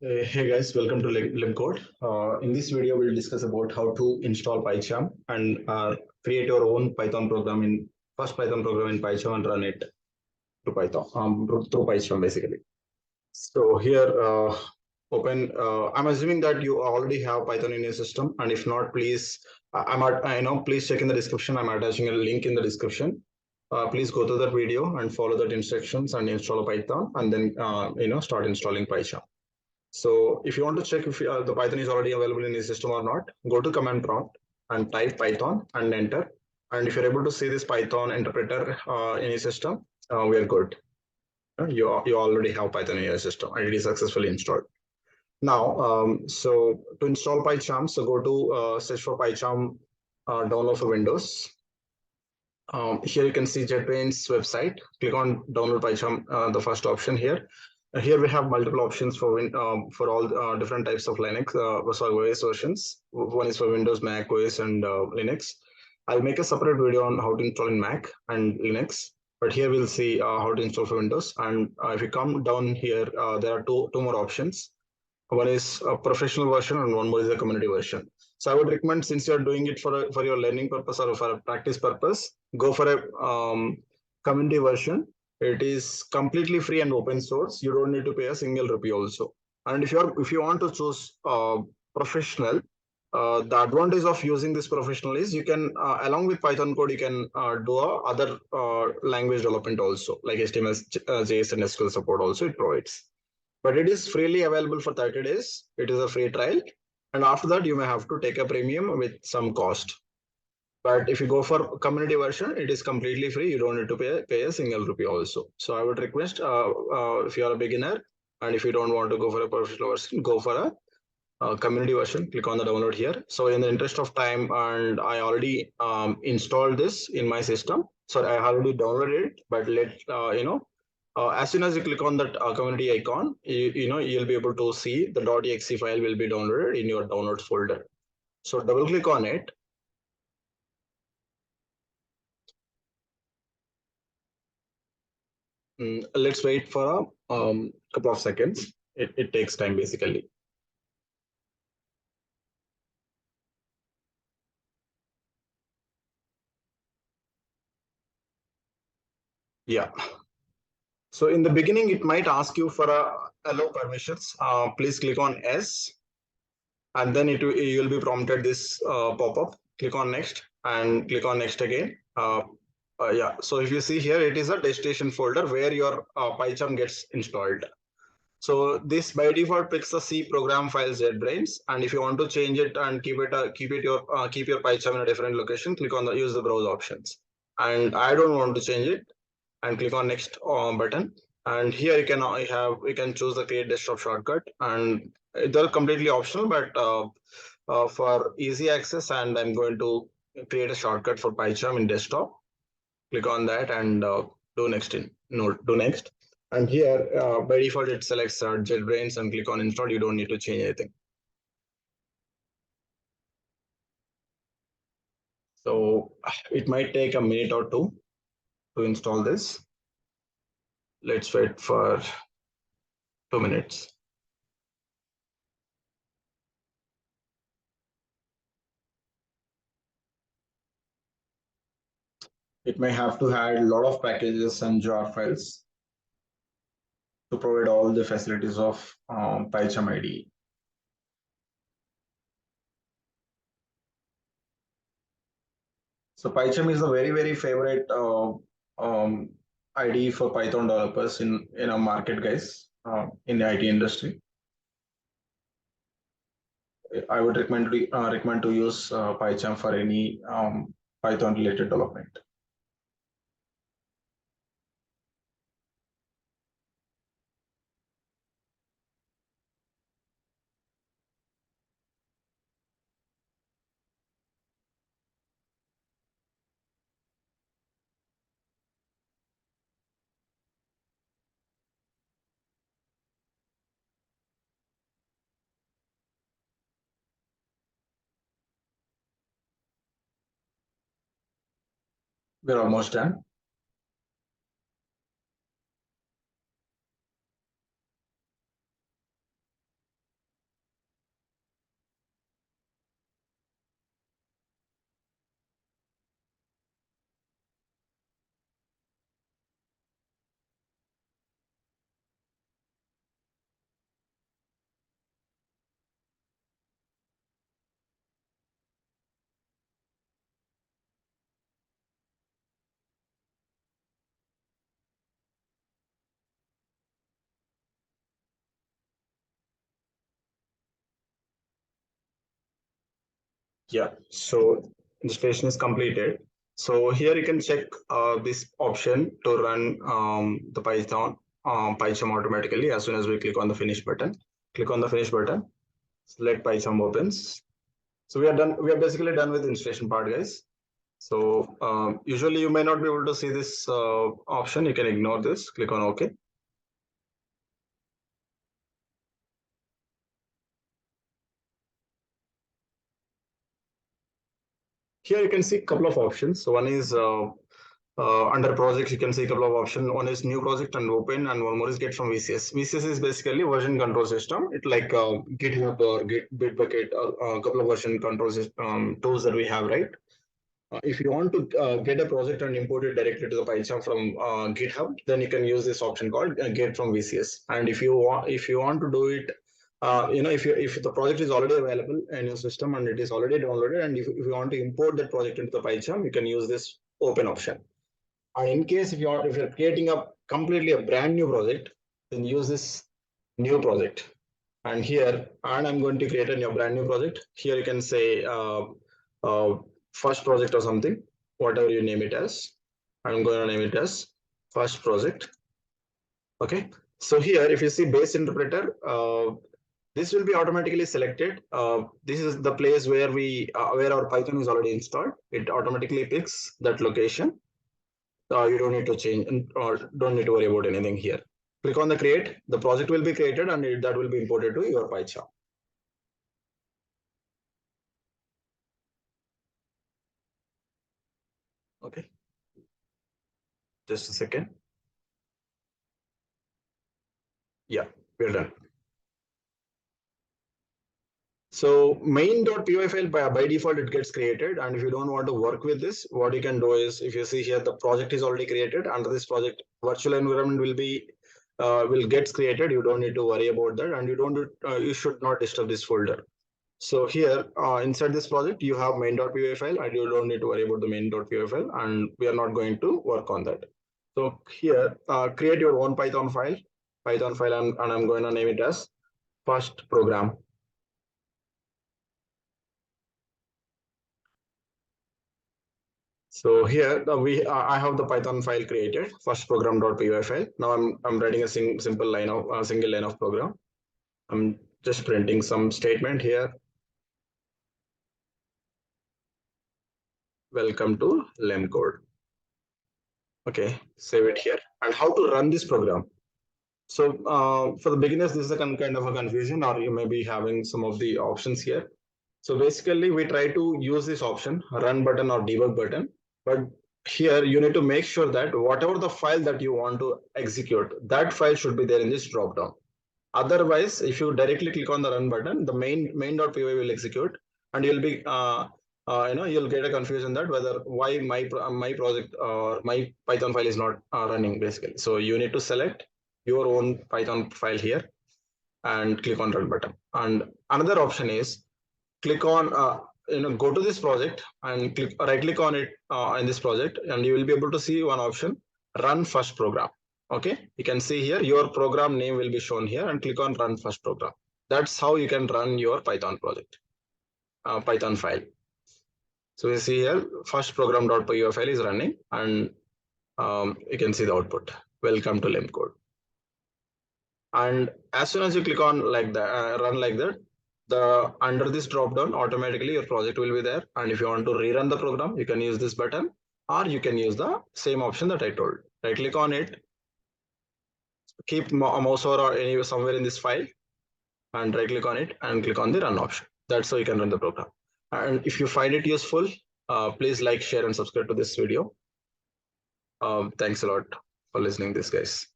Hey guys, welcome to LibCode. In this video, we'll discuss about how to install Pycharm and create your own Python program in first Python program in Pycharm and run it to Python through Pycharm basically. So here, open. I'm assuming that you already have Python in your system, and if not, please, I know, please check in the description. I'm attaching a link in the description. Please go to that video and follow that instructions and install a Python, and then start installing Pycharm. So if you want to check if the Python is already available in your system or not, go to command prompt and type Python and enter. And if you're able to see this Python interpreter in your system, we are good. You already have Python in your system and it is successfully installed. Now, so to install Pycharm, so go to search for Pycharm download for Windows. Here you can see JetBrains website. Click on download Pycharm, the first option here. Here we have multiple options for all different types of Linux, sorry, OS versions. One is for Windows, Mac OS, and Linux. I'll make a separate video on how to install in Mac and Linux, but here we'll see how to install for Windows. And if you come down here, there are two more options. One is a professional version and one more is a community version. So I would recommend, since you're doing it for your learning purpose or for a practice purpose, go for a community version. It is completely free and open source. You don't need to pay a single rupee also. And if you want to choose professional, the advantage of using this professional is you can along with Python code you can do other language development also, like HTML, JS, and SQL support also it provides. But it is freely available for 30 days. It is a free trial. And after that, you may have to take a premium with some cost. But if you go for community version, it is completely free. You don't need to pay a single rupee also. So I would request if you are a beginner and if you don't want to go for a professional version, go for a community version. Click on the download here. So in the interest of time, and I already installed this in my system. So I already downloaded it, but as soon as you click on that community icon, you'll be able to see the .exe file will be downloaded in your downloads folder. So double click on it. Let's wait for a couple of seconds. It takes time basically. Yeah. So in the beginning, it might ask you for a allow permissions. Please click on S, and then you'll be prompted this pop-up. Click on next and click on next again. Yeah. So if you see here, it is a destination folder where your Pycharm gets installed. So this by default picks the C program files JetBrains, and if you want to change it and keep your Pycharm in a different location, click on the use the browse options. And I don't want to change it, and click on next button. And here you can choose the create desktop shortcut, and they're completely optional, but for easy access, and I'm going to create a shortcut for Pycharm in desktop. Click on that and do next. Do next. And here, by default, it selects JetBrains and click on install. You don't need to change anything. So it might take a minute or two to install this. Let's wait for 2 minutes. It may have to add a lot of packages and jar files to provide all the facilities of Pycharm IDE. So Pycharm is a very favorite IDE for Python developers in a market, guys, in the IT industry. I would recommend to use Pycharm for any Python related development. We're almost done. Yeah, so installation is completed. So here you can check this option to run the Python Pycharm automatically as soon as we click on the finish button. Click on the finish button, let Pycharm opens. So we are done. We are basically done with the installation part, guys. So usually you may not be able to see this option. You can ignore this. Click on OK. Here you can see a couple of options. So one is under projects, you can see a couple of options. One is new project and open, and one more is get from VCS. VCS is basically version control system. It's like GitHub or Bitbucket, or a couple of version control system, tools that we have, right? If you want to get a project and import it directly to the Python from GitHub, then you can use this option called get from VCS. And if you want to do it, if the project is already available in your system and it is already downloaded, and if you want to import that project into the Python, you can use this open option. And in case if you're creating a completely a brand new project, then use this new project. And here, and I'm going to create a new brand new project. Here you can say uh, first project or something, whatever you name it as. I'm going to name it as first project. Okay. So here, if you see base interpreter, this will be automatically selected. This is the place where where our Python is already installed. It automatically picks that location. You don't need to change or don't need to worry about anything here. Click on the create. The project will be created and that will be imported to your Pycharm. Okay. Just a second. Yeah, we're done. So main.py file by default it gets created, and if you don't want to work with this, what you can do is, if you see here the project is already created. Under this project, virtual environment will gets created. You don't need to worry about that, and you should not disturb this folder. So here inside this project you have main.py file, and you don't need to worry about the main.py file, and we are not going to work on that. So here create your own Python file, and I'm going to name it as first program. So here I have the Python file created, first program.py file. Now I'm writing a single line of program. I'm just printing some statement here. Welcome to Lemcode. Okay, save it here. And how to run this program? So for the beginners, this is a kind of a confusion, or you may be having some of the options here. So basically, we try to use this option, run button or debug button. But here you need to make sure that whatever the file that you want to execute, that file should be there in this dropdown. Otherwise, if you directly click on the run button, the main.py will execute, and you'll be you'll get a confusion that whether why my project or my Python file is not running basically. So you need to select your own Python file here and click on run button. And another option is click on go to this project and right click on it in this project, and you will be able to see one option, run first program. Okay, you can see here your program name will be shown here, and click on run first program. That's how you can run your Python project, Python file. So you see here first program.py file is running, and you can see the output, welcome to Lemcode. And as soon as you click on like that, run like that, the under this drop down automatically your project will be there. And if you want to rerun the program, you can use this button, or you can use the same option that I told. Right click on it, keep a mouse or anywhere somewhere in this file, and right click on it and click on the run option. That's how you can run the program. And if you find it useful, please like, share, and subscribe to this video. Thanks a lot for listening this, guys.